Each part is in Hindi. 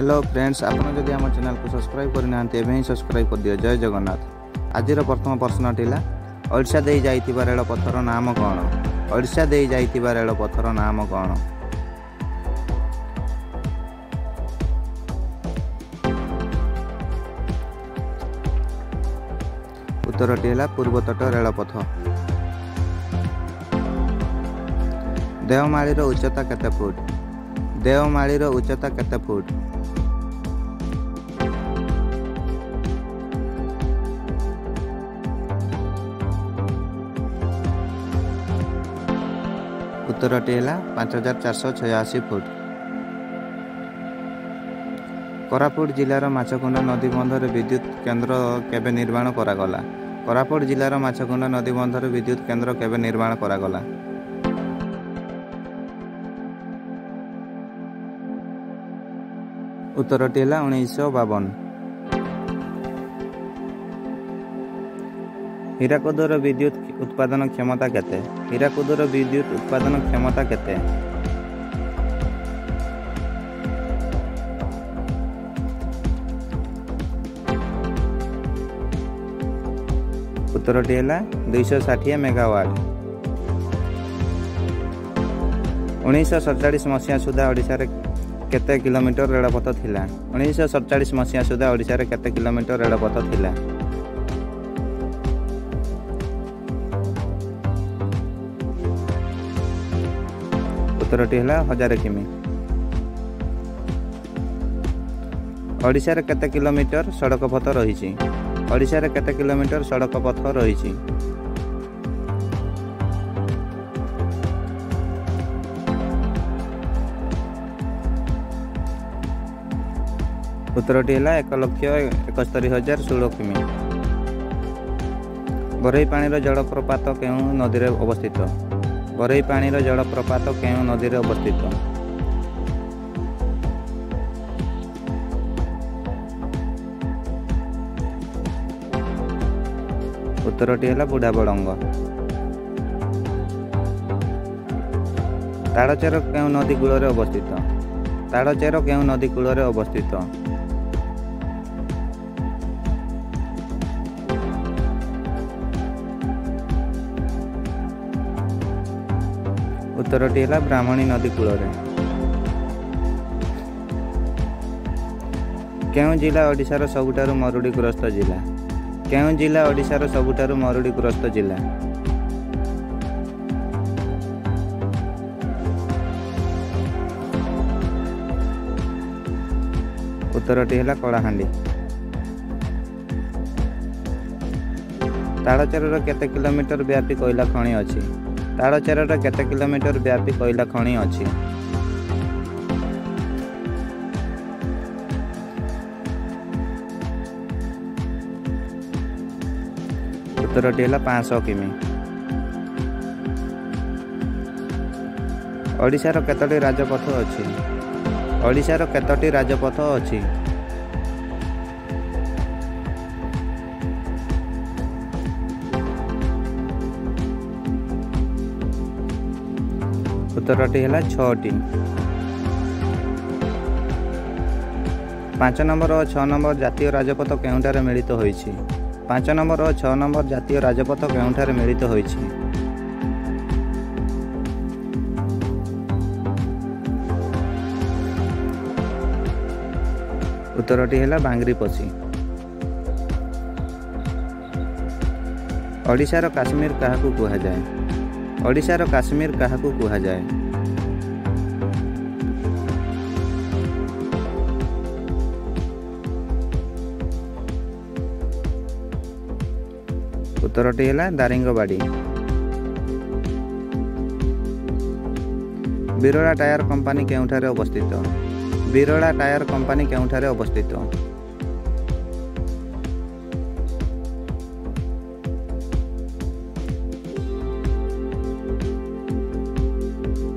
हेलो फ्रेंड्स, आपन जदि आम चैनल को सब्सक्राइब करना ही सब्सक्राइब कर दियो। जय जगन्नाथ। आज प्रथम प्रश्न टिला ओडिशा दे जाइतिबा रेल पथर नाम कौन? ओडिशा दे जाइतिबा रेल पथर नाम कौन? उत्तरटी है पूर्वतट रेलपथ। देवमाली उच्चता केते फुट? देवमाली उच्चता केते फुट? उत्तरटी है 5486 फुट। कोरापुट जिलार माछकुंड नदी बंधर विद्युत केन्द्र केबे निर्माण करागला? कोरापुट जिलार माछकुंड नदी बंधर विद्युत केन्द्र केबे निर्माण करागला? उत्तरटी है 1952। हीराकुदर विद्युत उत्पादन क्षमता केते? हीराकुदर विद्युत उत्पादन क्षमता केते? उत्तरटी है 260 मेगावाट। 1947 मसीहा सुधा ओडिशा रे केते किलोमीटर रेलपथ थिला? 1947 मसीहा सुधा ओडिशा रे केते किलोमीटर रेलपथ थिला? उत्तरटी है 1000 किमी। ओडिशा रे केते किलोमीटर सड़क पथ रही? ओडिशा रे केते किलोमीटर सड़क पथ रही? उत्तरटी है 1,71,016 किमी। बरई पानीर जलप्रपात केउं नदी रे अवस्थित? बरई पानीर जलप्रपात केउं नदी रे अवस्थित? उत्तरटी है बुढ़ाबड़ंग। ताड़चेर केउं नदी कूल रे अवस्थित? ताड़चेर केउं नदी कूल रे अवस्थित? उत्तरटी है ब्राह्मणी नदी कूल रे। केउं जिला ओडिशार सबुठारु मरुड़ीग्रस्त जिला? केउं जिला ओडिशार सबुठारु मरुड़ीग्रस्त जिला? उत्तरटी है कलाहांडी। ताड़चेर केते किलोमीटर व्यापी कोयला खनि अछि? ताड़चेर केते किलोमीटर व्यापी कोयला खनि अछि? उत्तरटी है 500 किमी। ओडिशार केतोटी राजपथ अछि? ओडिशार केतोटी राजपथ अछि? उत्तरटी है 6टी। 5 नंबर और 6 नंबर जातीय राजपथ केउंठारे मिलित होईछि? 5 नंबर और 6 नंबर जातीय राजपथ केउंठारे मिलित होईछि? उत्तरटी है बांग्रीपोशी। ओडिशार काश्मीर काहाकू कुहा जाए? ओडिशार काश्मीर काहाकू कुहा जाए? उत्तरटी है दारिंगबाड़ी। बिरला टायर कंपनी केउंठारे अवस्थित? बिरला टायर कंपनी केउंठारे अवस्थित?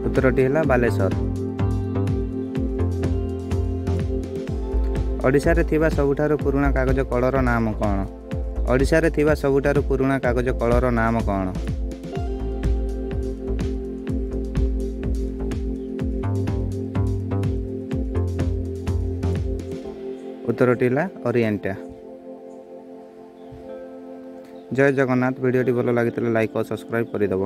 उत्तरटी है बालेश्वर। ओडिशा रे थिबा सबुठारु पुराना कागज कलर नाम कौन? ओडिशा रे थिबा सबुठारु पुराना कागज कलर नाम कौन? उत्तरटी है ओरिएंटा। जय जगन्नाथ। वीडियोटी भल लगी लाइक और सब्सक्राइब करदेव।